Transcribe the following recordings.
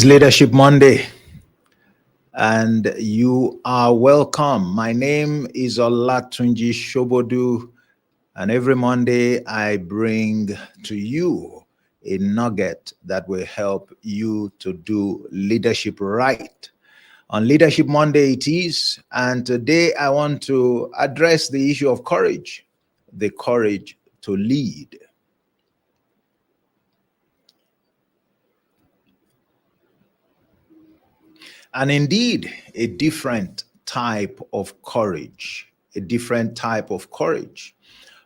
Leadership Monday, and you are welcome. My name is Olatunji Shobodu, and every Monday I bring to you a nugget that will help you to do leadership right. On Leadership Monday it is, and today I want to address the issue of courage, the courage to lead. And indeed, a different type of courage, a different type of courage.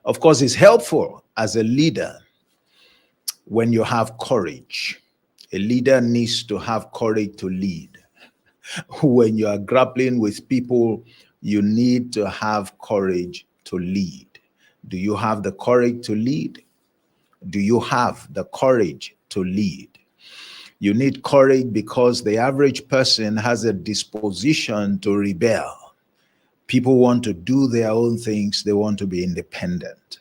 Of course, it's helpful as a leader when you have courage. A leader needs to have courage to lead. When you are grappling with people, you need to have courage to lead. Do you have the courage to lead? Do you have the courage to lead? You need courage because the average person has a disposition to rebel. People want to do their own things. They want to be independent.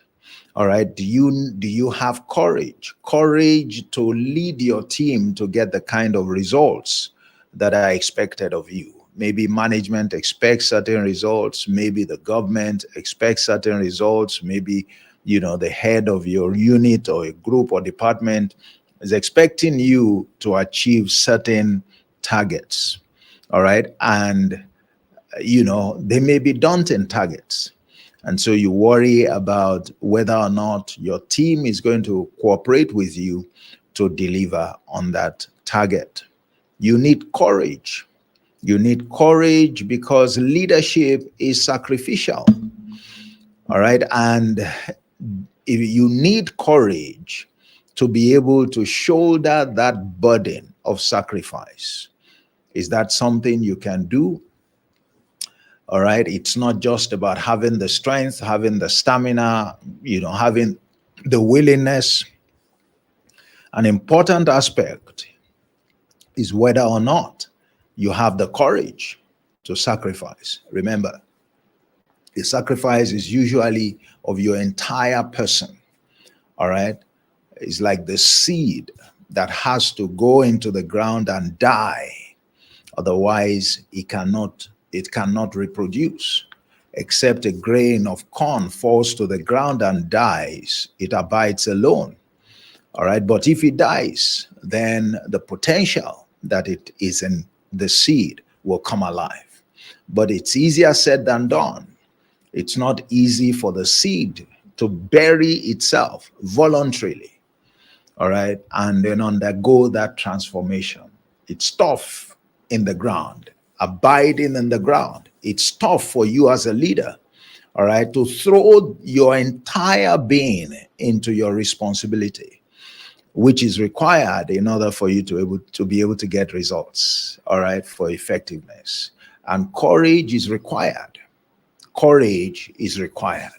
All right. Do you have courage? Courage to lead your team to get the kind of results that are expected of you. Maybe management expects certain results. Maybe the government expects certain results. Maybe, the head of your unit or a group or department is expecting you to achieve certain targets. All right. And, they may be daunting targets. And so you worry about whether or not your team is going to cooperate with you to deliver on that target. You need courage. You need courage because leadership is sacrificial. All right. And if you need courage to be able to shoulder that burden of sacrifice. Is that something you can do? All right. It's not just about having the strength, having the stamina, having the willingness. An important aspect is whether or not you have the courage to sacrifice. Remember, the sacrifice is usually of your entire person. All right. It's like the seed that has to go into the ground and die. Otherwise, it cannot reproduce. Except a grain of corn falls to the ground and dies, it abides alone. All right. But if it dies, then the potential that it is in the seed will come alive. But it's easier said than done. It's not easy for the seed to bury itself voluntarily. All right, and then undergo that transformation. It's tough in the ground, abiding in the ground. It's tough for you as a leader, all right, to throw your entire being into your responsibility, which is required in order for you to be able to get results, all right, for effectiveness. And courage is required. Courage is required.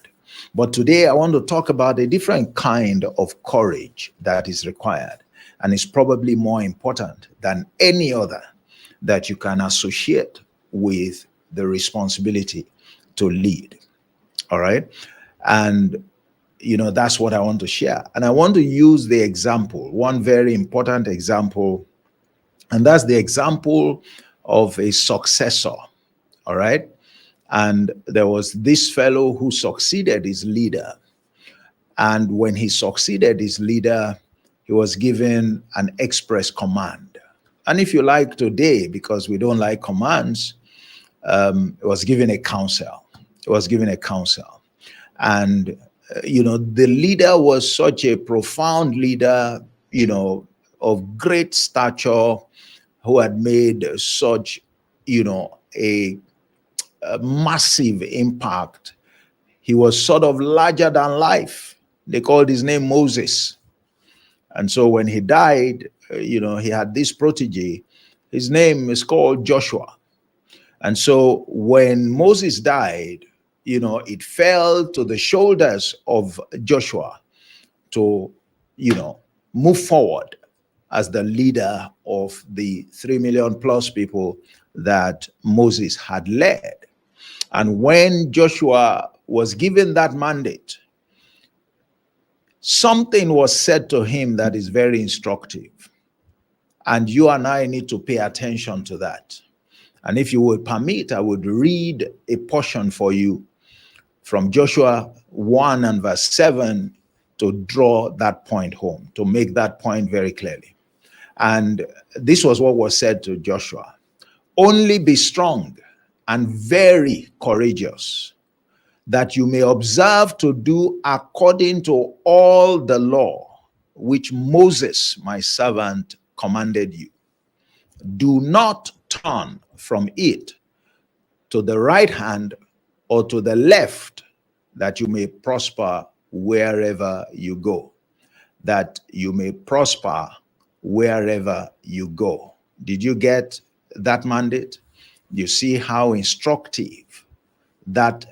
But today I want to talk about a different kind of courage that is required and is probably more important than any other that you can associate with the responsibility to lead. All right. And, that's what I want to share. And I want to use the example, one very important example, and that's the example of a successor. All right. And there was this fellow who succeeded his leader. And when he succeeded his leader, he was given an express command. And if you like today, because we don't like commands, it was given a counsel. It was given a counsel. And, the leader was such a profound leader, of great stature, who had made such, a massive impact. He was sort of larger than life. They called his name Moses. And so when he died, he had this protege. His name is called Joshua. And so when Moses died, it fell to the shoulders of Joshua to, move forward as the leader of the 3 million plus people that Moses had led. And when Joshua was given that mandate, something was said to him that is very instructive. And you and I need to pay attention to that. And if you would permit, I would read a portion for you from Joshua 1 and verse 7 to draw that point home, to make that point very clearly. And this was what was said to Joshua. Only be strong and very courageous, that you may observe to do according to all the law which Moses, my servant, commanded you. Do not turn from it to the right hand or to the left, that you may prosper wherever you go. That you may prosper wherever you go. Did you get that mandate? You see how instructive that,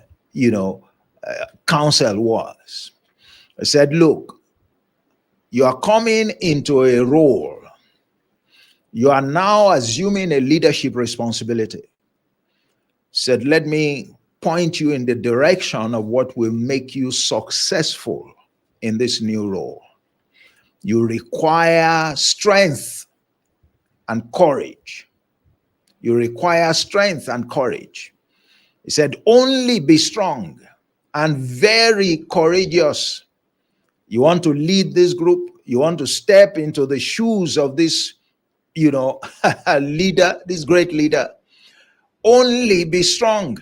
counsel was. I said, look, you are coming into a role. You are now assuming a leadership responsibility. Said, let me point you in the direction of what will make you successful in this new role. You require strength and courage. You require strength and courage. He said, only be strong and very courageous. You want to lead this group. You want to step into the shoes of this, leader, this great leader. Only be strong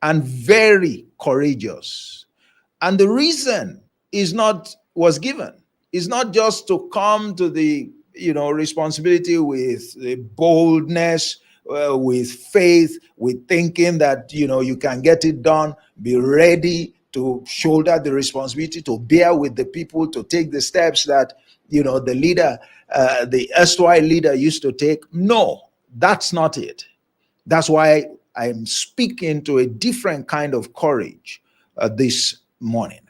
and very courageous. And the reason was given. It's not just to come to the, responsibility with boldness, with faith, with thinking that, you can get it done, be ready to shoulder the responsibility, to bear with the people, to take the steps that, the leader, the erstwhile leader used to take. No, that's not it. That's why I'm speaking to a different kind of courage this morning.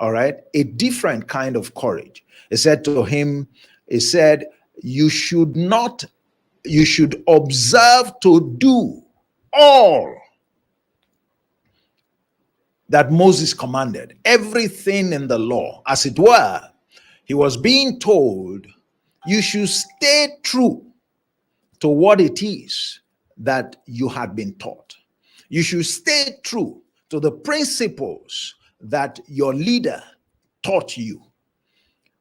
All right? A different kind of courage. He said to him, he said, you should observe to do all that Moses commanded, everything in the law. As it were, he was being told, you should stay true to what it is that you had been taught. You should stay true to the principles that your leader taught you.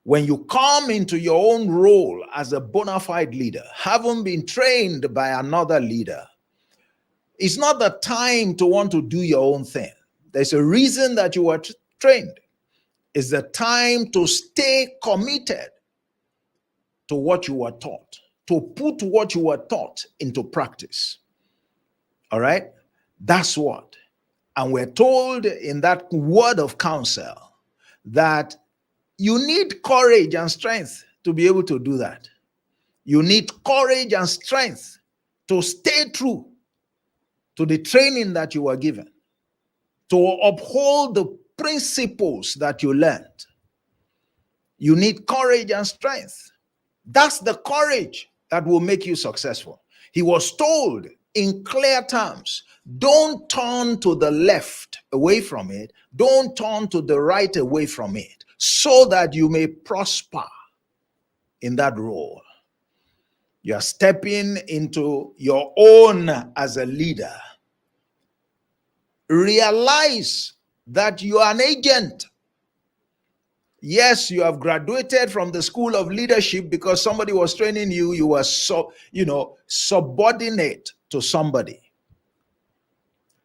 When you come into your own role as a bona fide leader, having been trained by another leader, it's not the time to want to do your own thing. There's a reason that you were trained. It's the time to stay committed to what you were taught, to put what you were taught into practice. All right? That's what. And we're told in that word of counsel that you need courage and strength to be able to do that. You need courage and strength to stay true to the training that you were given, to uphold the principles that you learned. You need courage and strength. That's the courage that will make you successful. He was told in clear terms, don't turn to the left away from it. Don't turn to the right away from it, so that you may prosper in that role. You are stepping into your own as a leader. Realize that you are an agent. Yes, you have graduated from the school of leadership because somebody was training you. You were subordinate to somebody.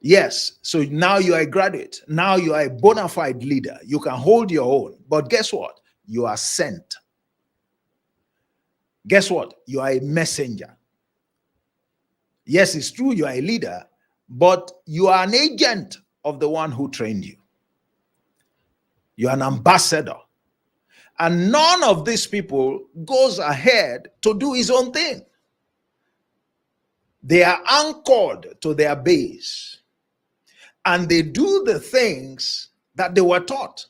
Yes, so now you are a graduate. Now you are a bona fide leader. You can hold your own. But guess what? You are sent. Guess what? You are a messenger. Yes, it's true you are a leader, but you are an agent of the one who trained you. You are an ambassador. And none of these people goes ahead to do his own thing. They are anchored to their base. And they do the things that they were taught,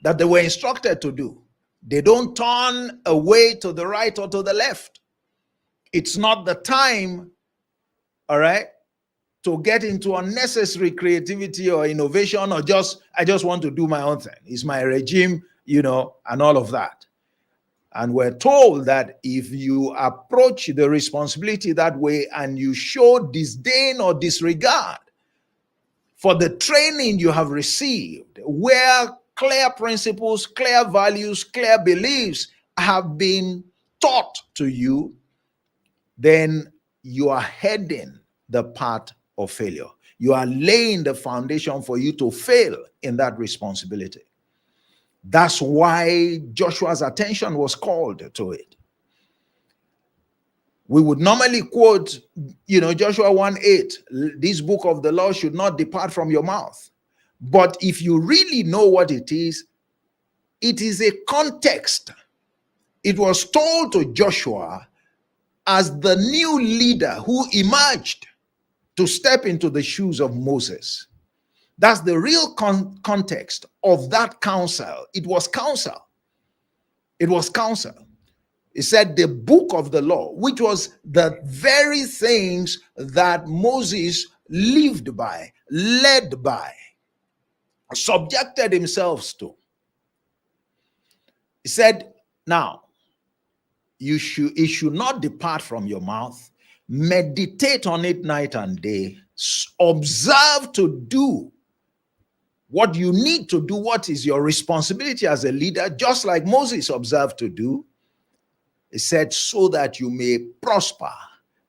that they were instructed to do. They don't turn away to the right or to the left. It's not the time, all right, to get into unnecessary creativity or innovation or I just want to do my own thing. It's my regime, and all of that. And we're told that if you approach the responsibility that way and you show disdain or disregard for the training you have received, where clear principles, clear values, clear beliefs have been taught to you, then you are heading the path of failure. You are laying the foundation for you to fail in that responsibility. That's why Joshua's attention was called to it. We would normally quote, Joshua 1:8, this book of the law should not depart from your mouth. But if you really know what it is a context. It was told to Joshua as the new leader who emerged to step into the shoes of Moses. That's the real context of that counsel. It was counsel. It was counsel. It said the book of the law, which was the very things that Moses lived by, led by, subjected himself to. He said, now, it should not depart from your mouth. Meditate on it night and day. Observe to do what you need to do, what is your responsibility as a leader, just like Moses observed to do. He said, so that you may prosper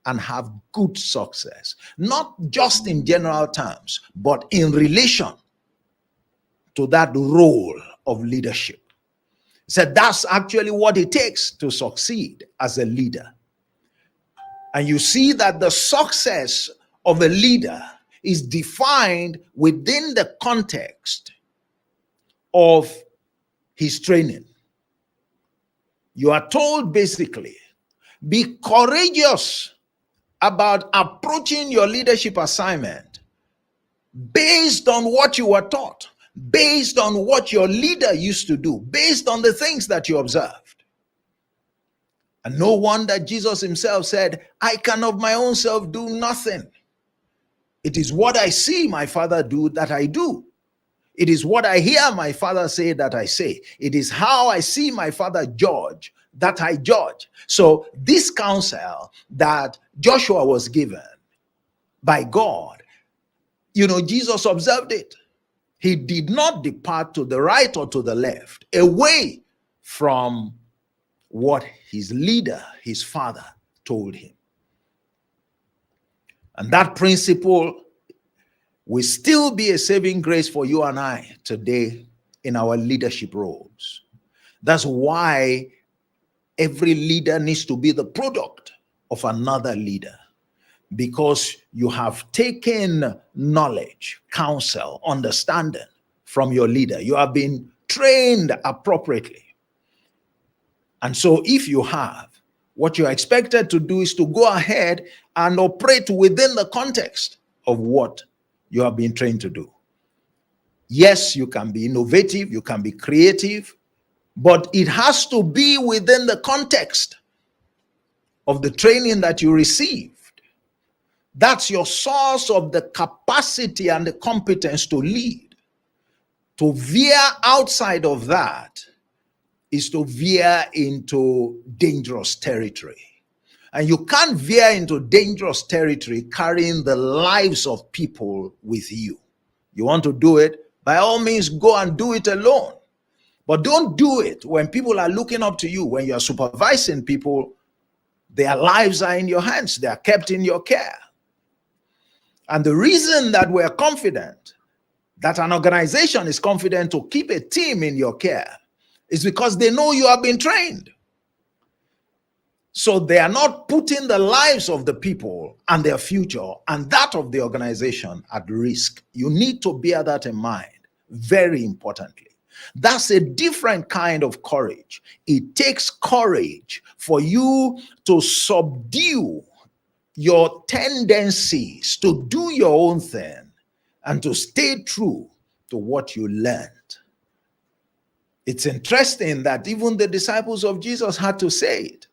and have good success, not just in general terms, but in relation to that role of leadership. He said that's actually what it takes to succeed as a leader. And you see that the success of a leader is defined within the context of his training. You are told basically, be courageous about approaching your leadership assignment based on what you were taught, based on what your leader used to do, based on the things that you observed. And no wonder Jesus himself said, I can of my own self do nothing. It is what I see my Father do that I do. It is what I hear my Father say that I say. It is how I see my Father judge that I judge. So this counsel that Joshua was given by God, Jesus observed it. He did not depart to the right or to the left, away from what his leader, his father, told him. And that principle will still be a saving grace for you and I today in our leadership roles. That's why every leader needs to be the product of another leader, because you have taken knowledge, counsel, understanding from your leader. You have been trained appropriately. And so if you have, what you're expected to do is to go ahead and operate within the context of what you have been trained to do. Yes, you can be innovative, you can be creative, but it has to be within the context of the training that you received. That's your source of the capacity and the competence to lead. To veer outside of that is to veer into dangerous territory. And you can't veer into dangerous territory carrying the lives of people with you. You want to do it, by all means, go and do it alone. But don't do it when people are looking up to you. When you're supervising people, their lives are in your hands. They are kept in your care. And the reason that we're confident, that an organization is confident to keep a team in your care, is because they know you have been trained. So they are not putting the lives of the people and their future and that of the organization at risk. You need to bear that in mind, very importantly. That's a different kind of courage. It takes courage for you to subdue your tendencies to do your own thing and to stay true to what you learned. It's interesting that even the disciples of Jesus had to say it.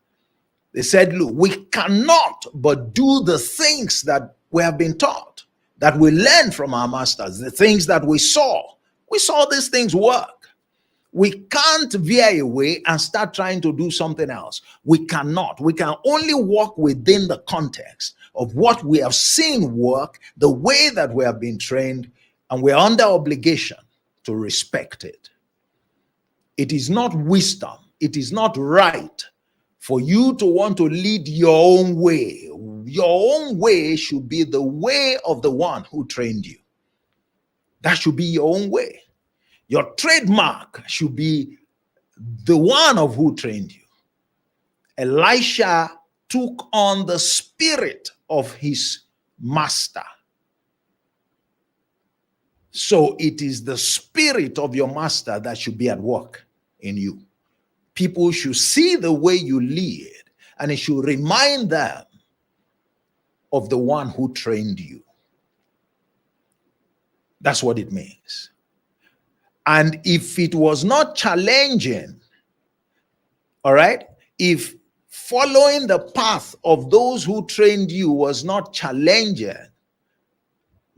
They said, look, we cannot but do the things that we have been taught, that we learned from our masters, the things that we saw. We saw these things work. We can't veer away and start trying to do something else. We cannot. We can only walk within the context of what we have seen work, the way that we have been trained, and we're under obligation to respect it. It is not wisdom. It is not right for you to want to lead your own way. Your own way should be the way of the one who trained you. That should be your own way. Your trademark should be the one of who trained you. Elisha took on the spirit of his master. So it is the spirit of your master that should be at work in you. People should see the way you lead, and it should remind them of the one who trained you. That's what it means. And if it was not challenging, all right, if following the path of those who trained you was not challenging,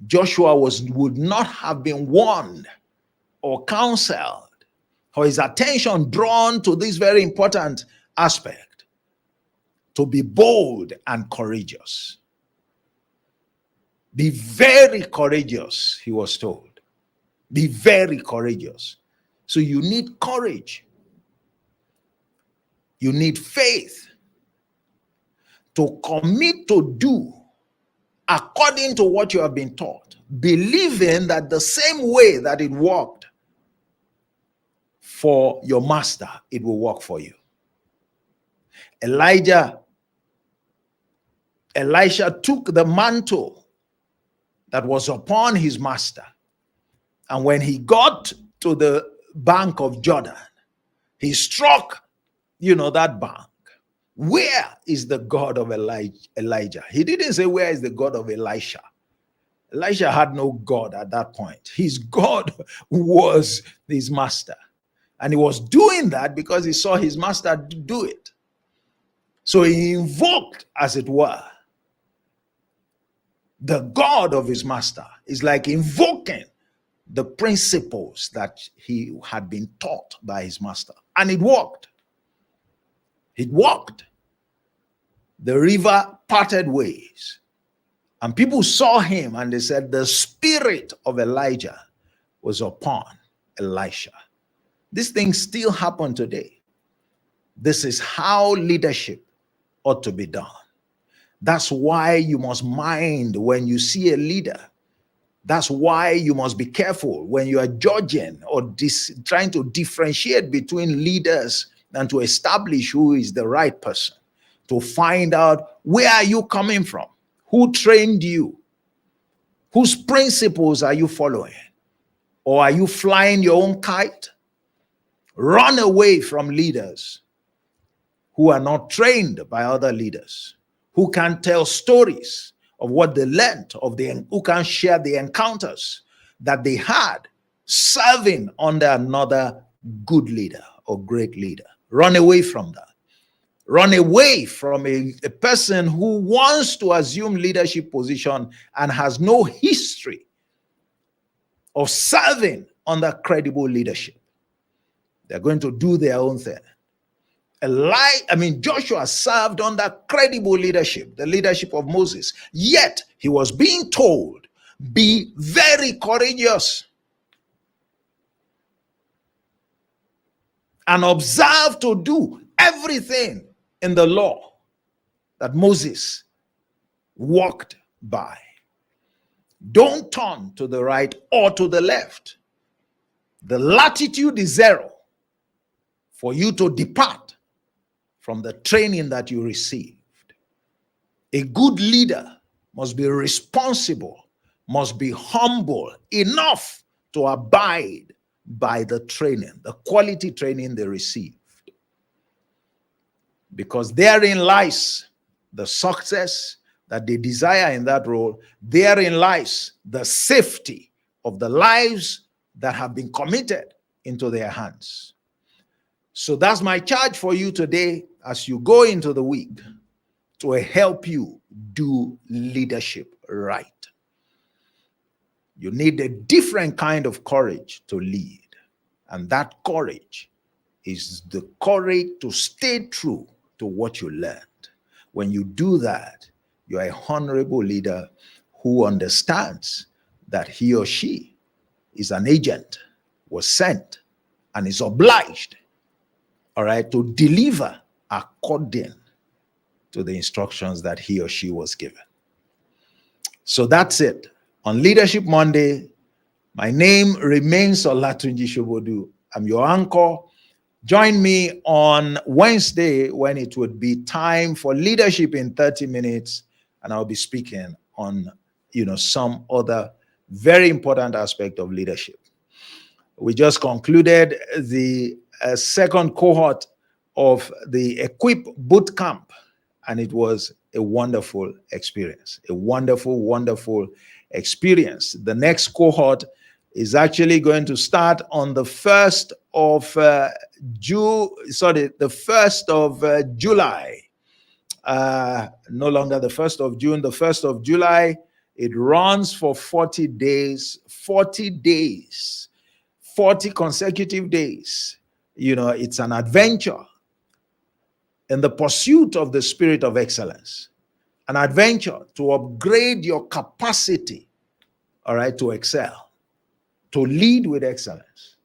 Joshua would not have been warned or counseled, or his attention drawn to this very important aspect, to be bold and courageous. Be very courageous, he was told. Be very courageous. So you need courage. You need faith to commit to do according to what you have been taught, believing that the same way that it worked for your master, it will work for you. Elisha took the mantle that was upon his master, and when he got to the bank of Jordan, he struck, that bank. Where is the God of Elijah? He didn't say, where is the God of Elisha? Elisha had no God at that point. His God was his master. And he was doing that because he saw his master do it. So he invoked, as it were, the God of his master. It's like invoking the principles that he had been taught by his master. And it worked. It worked. The river parted ways. And people saw him and they said, the spirit of Elijah was upon Elisha. These things still happen today. This is how leadership ought to be done. That's why you must mind when you see a leader. That's why you must be careful when you are judging or trying to differentiate between leaders and to establish who is the right person, to find out where are you coming from, who trained you, whose principles are you following, or are you flying your own kite? Run away from leaders who are not trained by other leaders, who can tell stories of what they learned, who can share the encounters that they had serving under another good leader or great leader. Run away from that. Run away from a person who wants to assume leadership position and has no history of serving under credible leadership. They're going to do their own thing. Joshua served under credible leadership, the leadership of Moses. Yet he was being told, be very courageous and observe to do everything in the law that Moses walked by. Don't turn to the right or to the left. The latitude is zero for you to depart from the training that you received. A good leader must be responsible, must be humble enough to abide by the training, the quality training they received. Because therein lies the success that they desire in that role. Therein lies the safety of the lives that have been committed into their hands. So that's my charge for you today as you go into the week, to help you do leadership right. You need a different kind of courage to lead. And that courage is the courage to stay true to what you learned. When you do that, you're a honorable leader who understands that he or she is an agent, was sent, and is obliged, all right, to deliver according to the instructions that he or she was given. So that's it. On Leadership Monday, my name remains Olatunji Shobodu. I'm your anchor. Join me on Wednesday when it would be time for Leadership in 30 minutes, and I'll be speaking on, some other very important aspect of leadership. We just concluded the second cohort of the Equip Bootcamp, and it was a wonderful experience, a wonderful, wonderful experience. The next cohort is actually going to start on the 1st of July. No longer the 1st of June, the 1st of July. It runs for 40 days, 40 consecutive days. It's an adventure in the pursuit of the spirit of excellence, an adventure to upgrade your capacity, all right, to excel, to lead with excellence,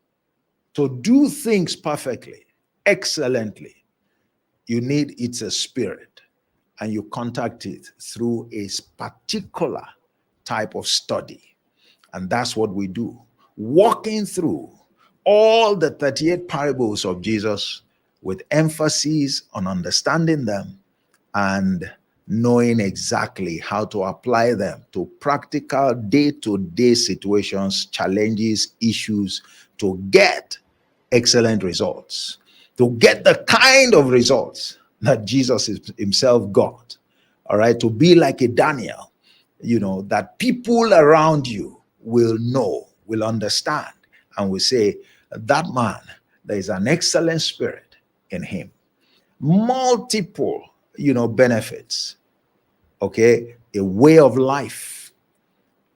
to do things perfectly, excellently. It's a spirit, and you contact it through a particular type of study. And that's what we do, walking through all the 38 parables of Jesus with emphasis on understanding them and knowing exactly how to apply them to practical day-to-day situations, challenges, issues, to get excellent results, to get the kind of results that Jesus himself got, all right, to be like a Daniel, that people around you will know, will understand, and will say, that man, there is an excellent spirit in him. Multiple, benefits, okay? A way of life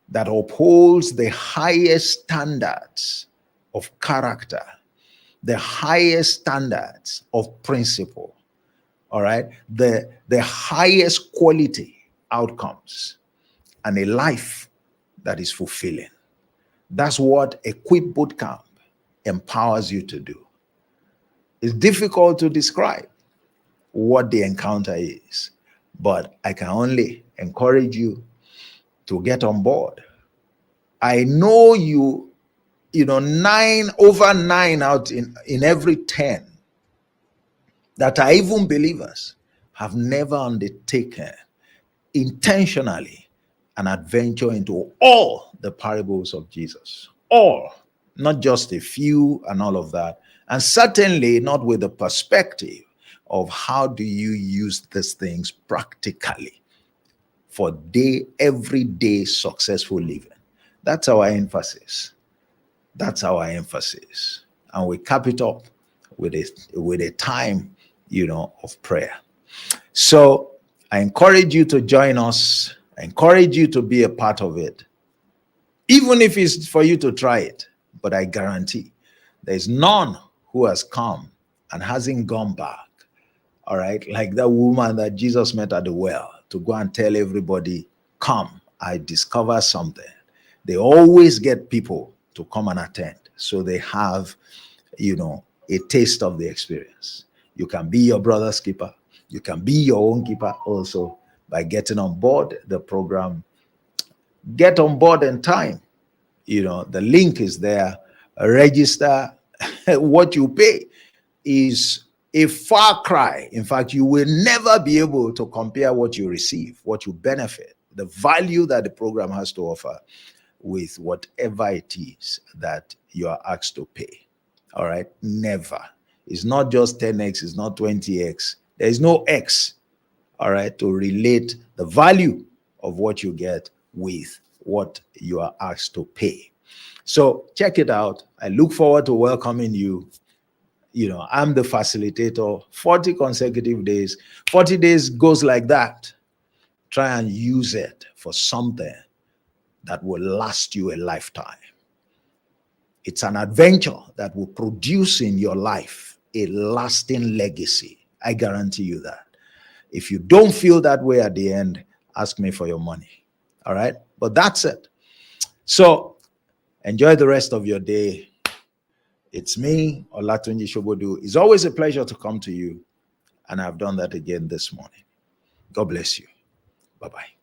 that upholds the highest standards of character, the highest standards of principle, all right? The highest quality outcomes, and a life that is fulfilling. That's what Equip Bootcamp empowers you to do. It's difficult to describe what the encounter is, but I can only encourage you to get on board. I know over 9 out in every 10 that are even believers have never undertaken intentionally an adventure into all the parables of Jesus. All, not just a few and all of that. And certainly not with the perspective of how do you use these things practically for everyday successful living. That's our emphasis. That's our emphasis. And we cap it up with a time, of prayer. So I encourage you to join us. I encourage you to be a part of it, even if it's for you to try it. But I guarantee there's none who has come and hasn't gone back, all right, like that woman that Jesus met at the well, to go and tell everybody, come, I discover something. They always get people to come and attend, so they have, a taste of the experience. You can be your brother's keeper. You can be your own keeper also by getting on board the program. Get on board in time. The link is there. Register. What you pay is a far cry. In fact, you will never be able to compare what you receive, what you benefit, the value that the program has to offer with whatever it is that you are asked to pay. All right? Never. It's not just 10x, it's not 20x. There is no X, all right, to relate the value of what you get with what you are asked to pay. So check it out. I look forward to welcoming you. I'm the facilitator, 40 consecutive days. 40 days goes like that. Try and use it for something that will last you a lifetime. It's an adventure that will produce in your life a lasting legacy. I guarantee you that. If you don't feel that way at the end, ask me for your money. All right? But that's it. So enjoy the rest of your day. It's me, Olatunji Shobodu. It's always a pleasure to come to you. And I've done that again this morning. God bless you. Bye-bye.